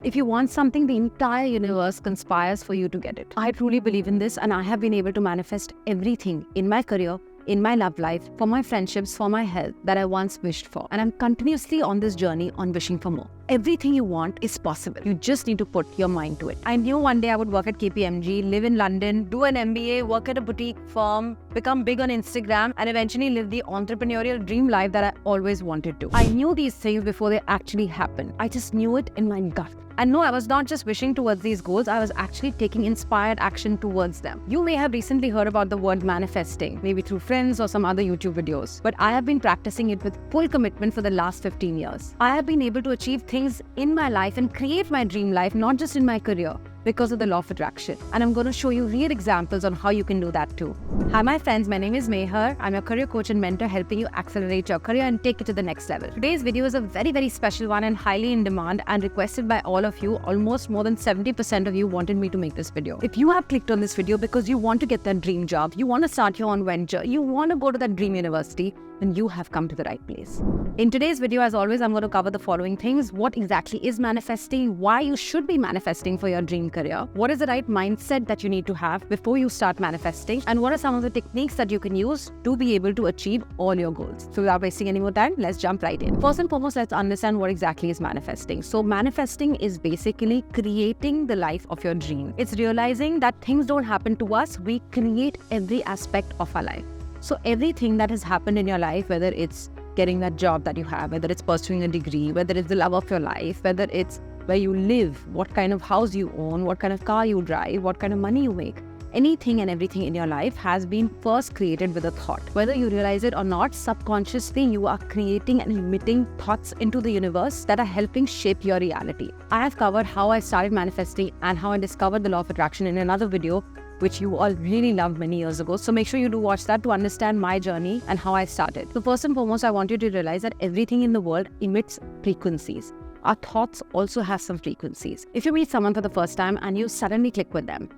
If you want something, the entire universe conspires for you to get it. I truly believe in this, and I have been able to manifest everything in my career, in my love life, for my friendships, for my health that I once wished for. And I'm continuously on this journey on wishing for more. Everything you want is possible. You just need to put your mind to it. I knew one day I would work at KPMG, live in London, do an MBA, work at a boutique firm, become big on Instagram, and eventually live the entrepreneurial dream life that I always wanted to. I knew these things before they actually happened. I just knew it in my gut. And no, I was not just wishing towards these goals, I was actually taking inspired action towards them. You may have recently heard about the word manifesting, maybe through friends or some other YouTube videos, but I have been practicing it with full commitment for the last 15 years. I have been able to achieve things in my life and create my dream life, not just in my career, because of the law of attraction. And I'm going to show you real examples on how you can do that too. Hi my friends, my name is Mehar. I'm your career coach and mentor, helping you accelerate your career and take it to the next level. Today's video is a very special one and highly in demand and requested by all of you. Almost more than 70% of you wanted me to make this video. If you have clicked on this video because you want to get that dream job, you want to start your own venture, you want to go to that dream university, then you have come to the right place. In today's video, as always, I'm going to cover the following things. What exactly is manifesting? Why you should be manifesting for your dream career? What is the right mindset that you need to have before you start manifesting? And what are some of the techniques that you can use to be able to achieve all your goals? So without wasting any more time, let's jump right in. First and foremost, let's understand what exactly is manifesting. So manifesting is basically creating the life of your dream. It's realizing that things don't happen to us. We create every aspect of our life. So everything that has happened in your life, whether it's getting that job that you have, whether it's pursuing a degree, whether it's the love of your life, whether it's where you live, what kind of house you own, what kind of car you drive, what kind of money you make, anything and everything in your life has been first created with a thought. Whether you realize it or not, subconsciously you are creating and emitting thoughts into the universe that are helping shape your reality. I have covered how I started manifesting and how I discovered the law of attraction in another video, which you all really loved many years ago. So make sure you do watch that to understand my journey and how I started. So first and foremost, I want you to realize that everything in the world emits frequencies. Our thoughts also have some frequencies. If you meet someone for the first time and you suddenly click with them,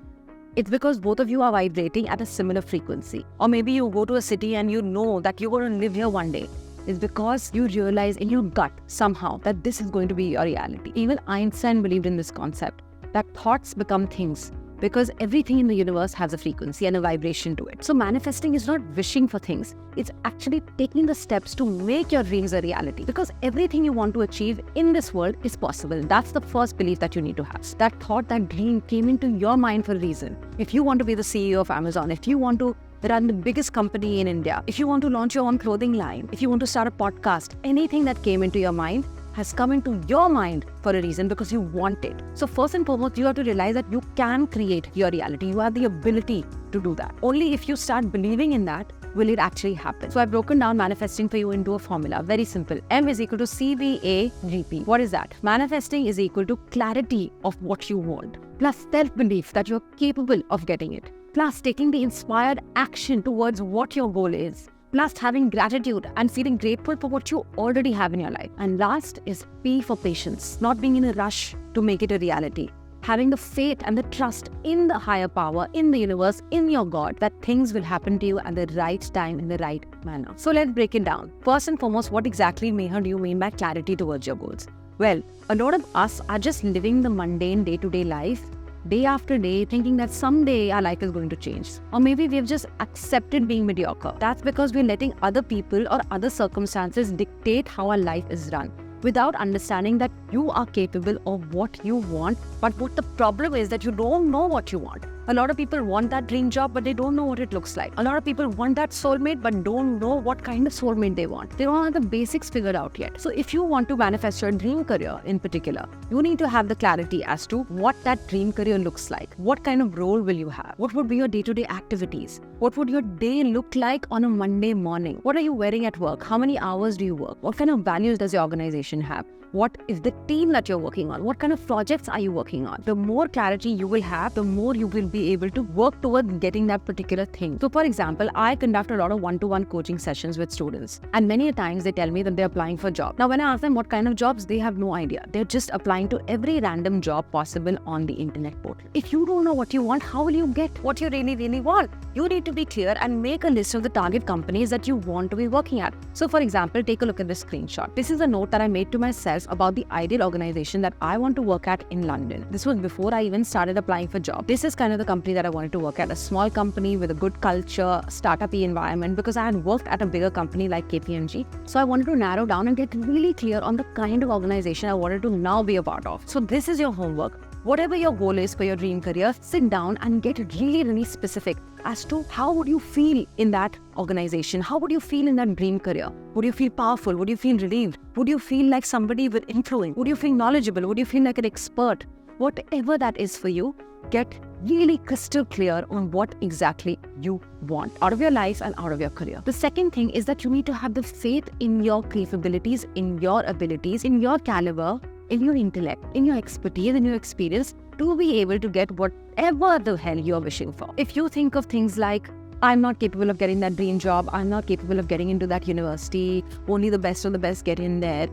it's because both of you are vibrating at a similar frequency. Or maybe you go to a city and you know that you're going to live here one day. It's because you realize in your gut somehow that this is going to be your reality. Even Einstein believed in this concept, that thoughts become things, because everything in the universe has a frequency and a vibration to it. So manifesting is not wishing for things. It's actually taking the steps to make your dreams a reality, because everything you want to achieve in this world is possible. That's the first belief that you need to have. That thought, that dream came into your mind for a reason. If you want to be the CEO of Amazon, if you want to run the biggest company in India, if you want to launch your own clothing line, if you want to start a podcast, anything that came into your mind has come into your mind for a reason, because you want it. So first and foremost, you have to realize that you can create your reality. You have the ability to do that. Only if you start believing in that will it actually happen. So I've broken down manifesting for you into a formula. Very simple. M is equal to CVAGP. What is that? Manifesting is equal to clarity of what you want, plus self-belief that you're capable of getting it, plus taking the inspired action towards what your goal is, plus having gratitude and feeling grateful for what you already have in your life. And last is P for patience, not being in a rush to make it a reality. Having the faith and the trust in the higher power, in the universe, in your God, that things will happen to you at the right time, in the right manner. So let's break it down. First and foremost, what exactly, Mehar, do you mean by clarity towards your goals? Well, a lot of us are just living the mundane day-to-day life, day after day, thinking that someday our life is going to change. Or maybe we've just accepted being mediocre. That's because we're letting other people or other circumstances dictate how our life is run, without understanding that you are capable of what you want. But what the problem is that you don't know what you want. A lot of people want that dream job, but they don't know what it looks like. A lot of people want that soulmate, but don't know what kind of soulmate they want. They don't have the basics figured out yet. So if you want to manifest your dream career in particular, you need to have the clarity as to what that dream career looks like. What kind of role will you have? What would be your day-to-day activities? What would your day look like on a Monday morning? What are you wearing at work? How many hours do you work? What kind of values does your organization have? What is the team that you're working on? What kind of projects are you working on? The more clarity you will have, the more you will be able to work towards getting that particular thing. So for example, I conduct a lot of one-to-one coaching sessions with students, and many a times they tell me that they're applying for jobs. Now when I ask them what kind of jobs, they have no idea. They're just applying to every random job possible on the internet portal. If you don't know what you want, how will you get what you really want? You need to be clear and make a list of the target companies that you want to be working at. So for example, take a look at this screenshot. This is a note that I made to myself universe about the ideal organization that I want to work at in London. This was before I even started applying for jobs. This is kind of the company that I wanted to work at, a small company with a good culture, startup-y environment, because I had worked at a bigger company like KPMG. So I wanted to narrow down and get really clear on the kind of organization I wanted to now be a part of. So this is your homework. Whatever your goal is for your dream career, sit down and get really specific as to how would you feel in that organization? How would you feel in that dream career? Would you feel powerful? Would you feel relieved? Would you feel like somebody with influence? Would you feel knowledgeable? Would you feel like an expert? Whatever that is for you, get really crystal clear on what exactly you want out of your life and out of your career. The second thing is that you need to have the faith in your capabilities, in your abilities, in your caliber, in your intellect, in your expertise, in your experience to be able to get whatever the hell you're wishing for. If you think of things like, I'm not capable of getting that dream job, I'm not capable of getting into that university, only the best of the best get in there,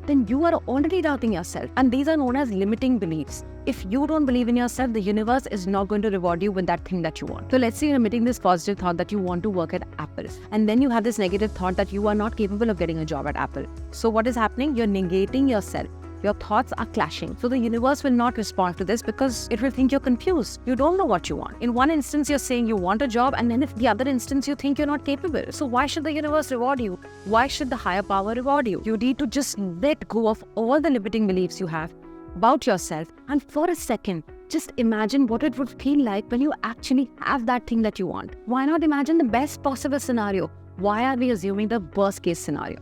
then you are already doubting yourself. And these are known as limiting beliefs. If you don't believe in yourself, the universe is not going to reward you with that thing that you want. So let's say you're emitting this positive thought that you want to work at Apple. And then you have this negative thought that you are not capable of getting a job at Apple. So what is happening? You're negating yourself. Your thoughts are clashing. So the universe will not respond to this because it will think you're confused. You don't know what you want. In one instance, you're saying you want a job, and then if the other instance, you think you're not capable. So why should the universe reward you? Why should the higher power reward you? You need to just let go of all the limiting beliefs you have about yourself, and for a second, just imagine what it would feel like when you actually have that thing that you want. Why not imagine the best possible scenario? Why are we assuming the worst case scenario?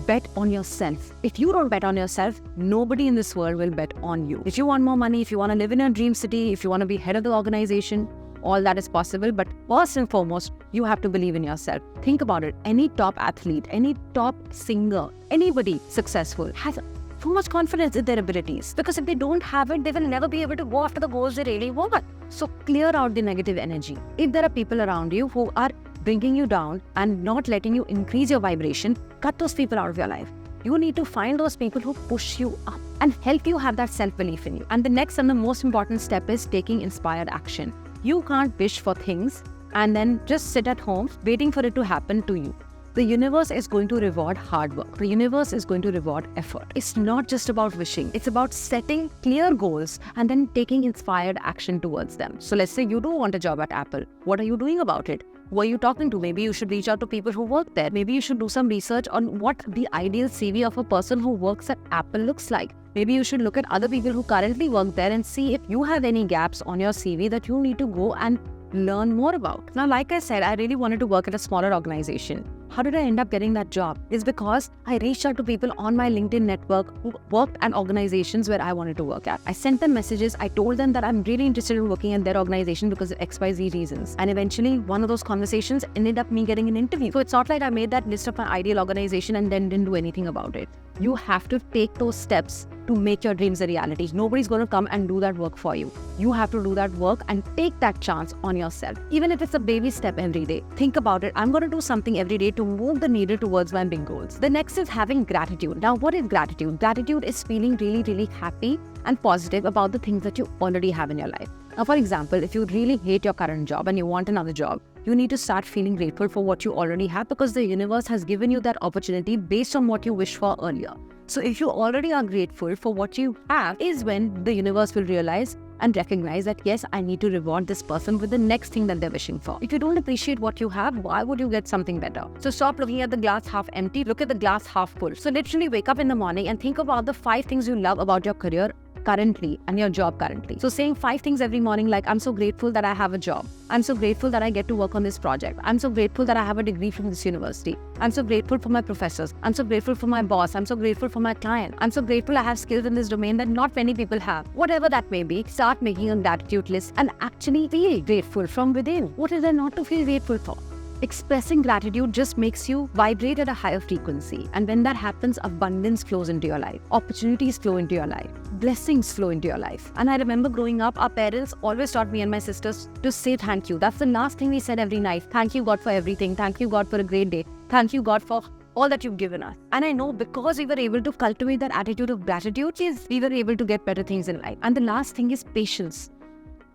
Bet on yourself. If you don't bet on yourself, nobody in this world will bet on you. If you want more money, if you want to live in a dream city, if you want to be head of the organization, all that is possible. But first and foremost, you have to believe in yourself. Think about it. Any top athlete, any top singer, anybody successful has so much confidence in their abilities. Because if they don't have it, they will never be able to go after the goals they really want. So clear out the negative energy. If there are people around you who are bringing you down and not letting you increase your vibration, cut those people out of your life. You need to find those people who push you up and help you have that self-belief in you. And the next and the most important step is taking inspired action. You can't wish for things and then just sit at home waiting for it to happen to you. The universe is going to reward hard work. The universe is going to reward effort. It's not just about wishing. It's about setting clear goals and then taking inspired action towards them. So let's say you do want a job at Apple. What are you doing about it? Who are you talking to? Maybe you should reach out to people who work there. Maybe you should do some research on what the ideal CV of a person who works at Apple looks like. Maybe you should look at other people who currently work there and see if you have any gaps on your CV that you need to go and learn more about. Now, like I said, I really wanted to work at a smaller organization. How did I end up getting that job? It's because I reached out to people on my LinkedIn network who worked at organizations where I wanted to work at. I sent them messages. I told them that I'm really interested in working at their organization because of XYZ reasons. And eventually, one of those conversations ended up me getting an interview. So it's not like I made that list of my ideal organization and then didn't do anything about it. You have to take those steps to make your dreams a reality. Nobody's going to come and do that work for you. You have to do that work and take that chance on yourself. Even if it's a baby step every day. Think about it. I'm going to do something every day to move the needle towards my big goals. The next is having gratitude. Now, what is gratitude? Gratitude is feeling really happy and positive about the things that you already have in your life. Now, for example, if you really hate your current job and you want another job, you need to start feeling grateful for what you already have because the universe has given you that opportunity based on what you wished for earlier. So if you already are grateful for what you have, is when the universe will realize and recognize that, yes, I need to reward this person with the next thing that they're wishing for. If you don't appreciate what you have, why would you get something better? So stop looking at the glass half empty, look at the glass half full. So literally wake up in the morning and think about the 5 things you love about your career currently and your job currently. So saying 5 things every morning like, I'm so grateful that I have a job. I'm so grateful that I get to work on this project. I'm so grateful that I have a degree from this university. I'm so grateful for my professors. I'm so grateful for my boss. I'm so grateful for my client. I'm so grateful I have skills in this domain that not many people have. Whatever that may be, start making a gratitude list and actually feel grateful from within. What is there not to feel grateful for? Expressing gratitude just makes you vibrate at a higher frequency. And when that happens, abundance flows into your life. Opportunities flow into your life. Blessings flow into your life. And I remember growing up, our parents always taught me and my sisters to say thank you. That's the last thing we said every night. Thank you, God, for everything. Thank you, God, for a great day. Thank you, God, for all that you've given us. And I know because we were able to cultivate that attitude of gratitude, we were able to get better things in life. And the last thing is patience.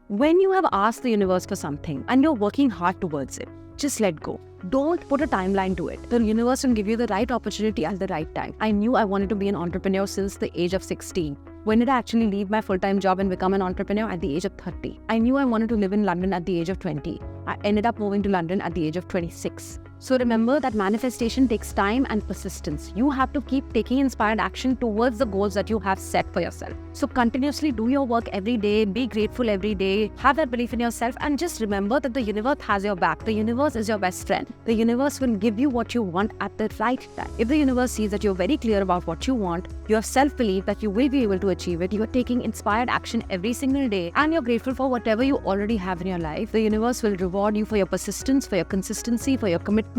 When you have asked the universe for something and you're working hard towards it, Just let go. Don't put a timeline to it. The universe will give you the right opportunity at the right time. I knew I wanted to be an entrepreneur since the age of 16. When did I actually leave my full-time job and become an entrepreneur? At the age of 30. I knew I wanted to live in London at the age of 20. I ended up moving to London at the age of 26. So remember that manifestation takes time and persistence. You have to keep taking inspired action towards the goals that you have set for yourself. So continuously do your work every day, be grateful every day, have that belief in yourself, and just remember that the universe has your back. The universe is your best friend. The universe will give you what you want at the right time. If the universe sees that you're very clear about what you want, you have self-belief that you will be able to achieve it, you are taking inspired action every single day, and you're grateful for whatever you already have in your life, the universe will reward you for your persistence, for your consistency, for your commitment,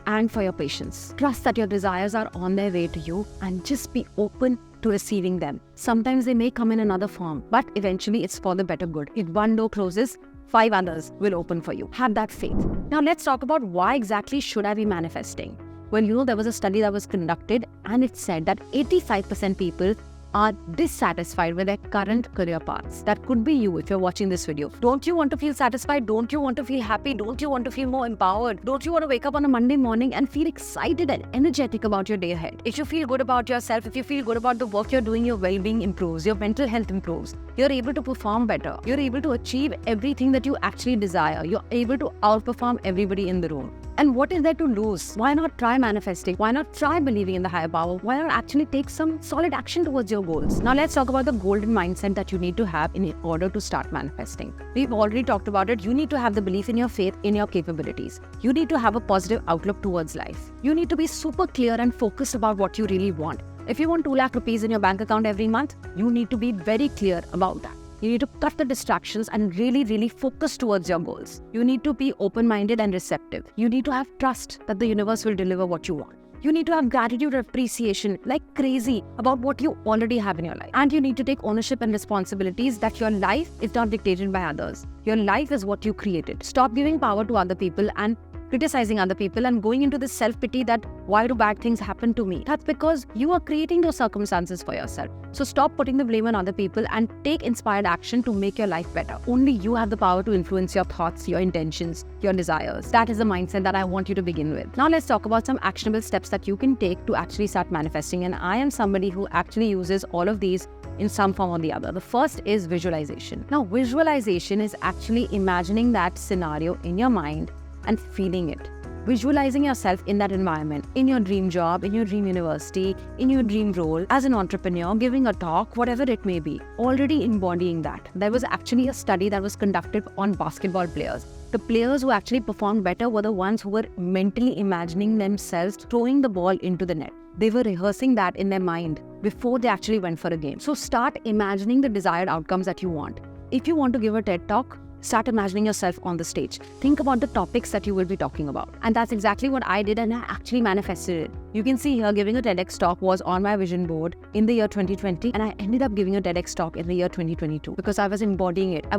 and for your patience. Trust that your desires are on their way to you and just be open to receiving them. Sometimes they may come in another form, but eventually it's for the better good. If one door closes, 5 others will open for you. Have that faith. Now let's talk about why exactly should I be manifesting? Well, there was a study that was conducted and it said that 85% people are dissatisfied with their current career paths. That could be you if you're watching this video. Don't you want to feel satisfied? Don't you want to feel happy? Don't you want to feel more empowered? Don't you want to wake up on a Monday morning and feel excited and energetic about your day ahead? If you feel good about yourself, if you feel good about the work you're doing, your well-being improves, your mental health improves, you're able to perform better, you're able to achieve everything that you actually desire, you're able to outperform everybody in the room. And what is there to lose? Why not try manifesting? Why not try believing in the higher power? Why not actually take some solid action towards your goals? Now let's talk about the golden mindset that you need to have in order to start manifesting. We've already talked about it. You need to have the belief in your faith, in your capabilities. You need to have a positive outlook towards life. You need to be super clear and focused about what you really want. If you want 2 lakh rupees in your bank account every month, you need to be very clear about that. You need to cut the distractions and really focus towards your goals. You need to be open-minded and receptive. You need to have trust that the universe will deliver what you want. You need to have gratitude and appreciation like crazy about what you already have in your life. And you need to take ownership and responsibilities that your life is not dictated by others. Your life is what you created. Stop giving power to other people and criticizing other people and going into this self-pity that why do bad things happen to me? That's because you are creating those circumstances for yourself. So stop putting the blame on other people and take inspired action to make your life better. Only you have the power to influence your thoughts, your intentions, your desires. That is the mindset that I want you to begin with. Now let's talk about some actionable steps that you can take to actually start manifesting. And I am somebody who actually uses all of these in some form or the other. The first is visualization. Now visualization is actually imagining that scenario in your mind and feeling it. Visualizing yourself in that environment, in your dream job, in your dream university, in your dream role, as an entrepreneur, giving a talk, whatever it may be, already embodying that. There was actually a study that was conducted on basketball players. The players who actually performed better were the ones who were mentally imagining themselves throwing the ball into the net. They were rehearsing that in their mind before they actually went for a game. So start imagining the desired outcomes that you want. If you want to give a TED talk, start imagining yourself on the stage. Think about the topics that you will be talking about. And that's exactly what I did, and I actually manifested it. You can see here, giving a TEDx talk was on my vision board in the year 2020, and I ended up giving a TEDx talk in the year 2022 because I was embodying it. I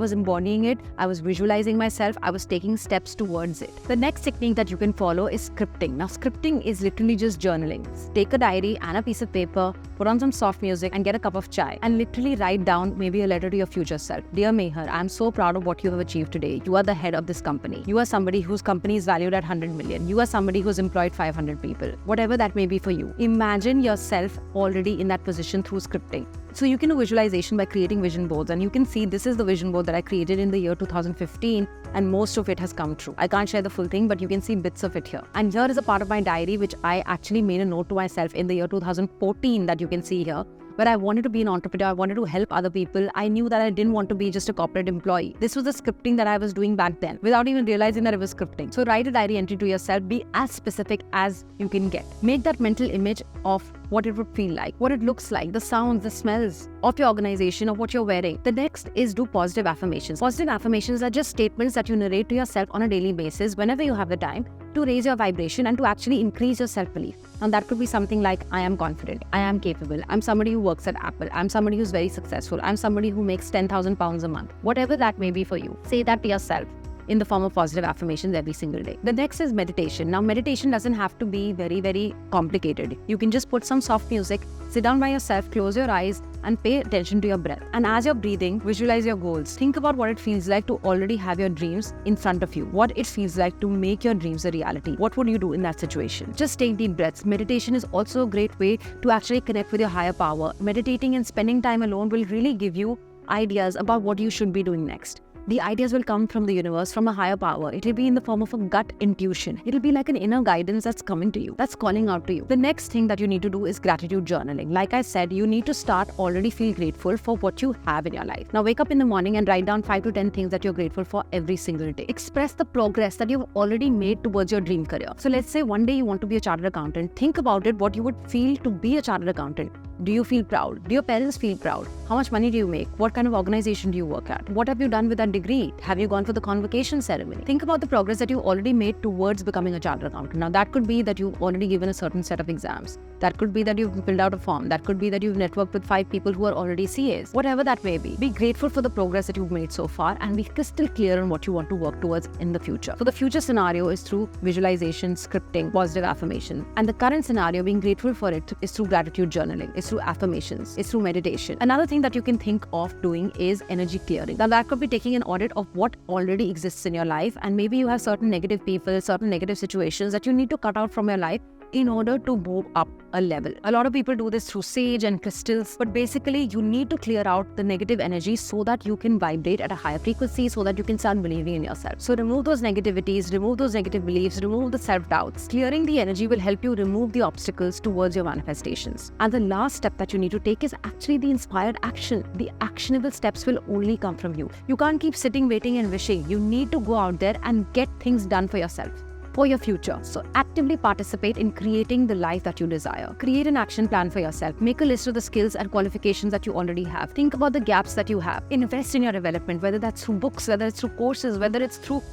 was visualizing myself, I was taking steps towards it. The next technique that you can follow is scripting. Now, scripting is literally just journaling. Take a diary and a piece of paper, put on some soft music and get a cup of chai and literally write down maybe a letter to your future self. Dear Mehar, I'm so proud of what you have achieved today. You are the head of this company. You are somebody whose company is valued at 100 million. You are somebody who's employed 500 people. Whatever that may be for you. Imagine yourself already in that position through scripting. So you can do visualization by creating vision boards, and you can see this is the vision board that I created in the year 2015, and most of it has come true. I can't share the full thing, but you can see bits of it here. And here is a part of my diary which I actually made a note to myself in the year 2014 that you can see here. But I wanted to be an entrepreneur, I wanted to help other people. I knew that I didn't want to be just a corporate employee. This was the scripting that I was doing back then, without even realizing that it was scripting. So write a diary entry to yourself, be as specific as you can get. Make that mental image of what it would feel like, what it looks like, the sounds, the smells of your organization, of what you're wearing. The next is do positive affirmations. Positive affirmations are just statements that you narrate to yourself on a daily basis whenever you have the time to raise your vibration and to actually increase your self-belief. And that could be something like, I am confident, I am capable, I'm somebody who works at Apple, I'm somebody who's very successful, I'm somebody who makes 10,000 pounds a month. Whatever that may be for you, say that to yourself in the form of positive affirmations every single day. The next is meditation. Now, meditation doesn't have to be very complicated. You can just put some soft music, sit down by yourself, close your eyes, and pay attention to your breath. And as you're breathing, visualize your goals. Think about what it feels like to already have your dreams in front of you. What it feels like to make your dreams a reality. What would you do in that situation? Just take deep breaths. Meditation is also a great way to actually connect with your higher power. Meditating and spending time alone will really give you ideas about what you should be doing next. The ideas will come from the universe, from a higher power. It will be in the form of a gut intuition. It will be like an inner guidance that's coming to you, that's calling out to you. The next thing that you need to do is gratitude journaling. Like I said, you need to start already feel grateful for what you have in your life. Now wake up in the morning and write down 5 to 10 things that you're grateful for every single day. Express the progress that you've already made towards your dream career. So let's say one day you want to be a chartered accountant. Think about it, what you would feel to be a chartered accountant. Do you feel proud? Do your parents feel proud? How much money do you make? What kind of organization do you work at? What have you done with that degree? Have you gone for the convocation ceremony? Think about the progress that you already made towards becoming a chartered accountant. Now that could be that you've already given a certain set of exams. That could be that you've filled out a form. That could be that you've networked with 5 people who are already CAs. Whatever that may be. Be grateful for the progress that you've made so far and be crystal clear on what you want to work towards in the future. So the future scenario is through visualization, scripting, positive affirmation. And the current scenario, being grateful for it, is through gratitude journaling. It's through affirmations. It's through meditation. Another thing that you can think of doing is energy clearing. Now that could be taking an audit of what already exists in your life, and maybe you have certain negative people, certain negative situations that you need to cut out from your life in order to move up a level. A lot of people do this through sage and crystals, but basically you need to clear out the negative energy so that you can vibrate at a higher frequency, so that you can start believing in yourself. So remove those negativities, remove those negative beliefs, remove the self-doubts. Clearing the energy will help you remove the obstacles towards your manifestations. And the last step that you need to take is actually the inspired action. The actionable steps will only come from you. You can't keep sitting, waiting and wishing. You need to go out there and get things done for yourself, for your future. So actively participate in creating the life that you desire. Create an action plan for yourself. Make a list of the skills and qualifications that you already have. Think about the gaps that you have. Invest in your development, whether that's through books, whether it's through courses, whether it's through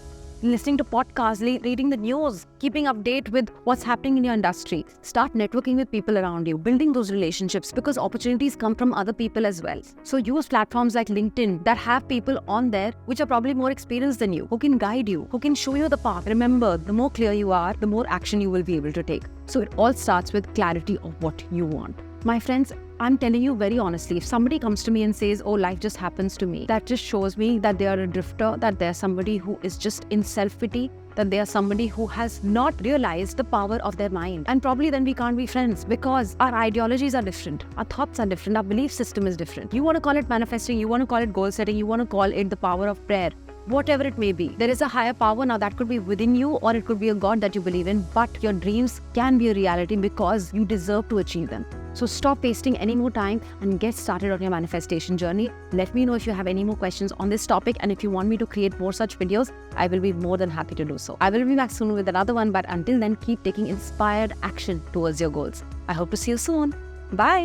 listening to podcasts, reading the news, keeping update with what's happening in your industry. Start networking with people around you, building those relationships, because opportunities come from other people as well. So use platforms like LinkedIn that have people on there which are probably more experienced than you, who can guide you, who can show you the path. Remember, the more clear you are, the more action you will be able to take. So it all starts with clarity of what you want. My friends, I'm telling you very honestly, if somebody comes to me and says, oh, life just happens to me, that just shows me that they are a drifter, that they're somebody who is just in self-pity, that they are somebody who has not realized the power of their mind. And probably then we can't be friends, because our ideologies are different, our thoughts are different, our belief system is different. You want to call it manifesting, you want to call it goal setting, you want to call it the power of prayer. Whatever it may be, there is a higher power. Now that could be within you, or it could be a God that you believe in, but your dreams can be a reality because you deserve to achieve them. So stop wasting any more time and get started on your manifestation journey. Let me know if you have any more questions on this topic, and if you want me to create more such videos, I will be more than happy to do so. I will be back soon with another one, but until then, keep taking inspired action towards your goals. I hope to see you soon. Bye.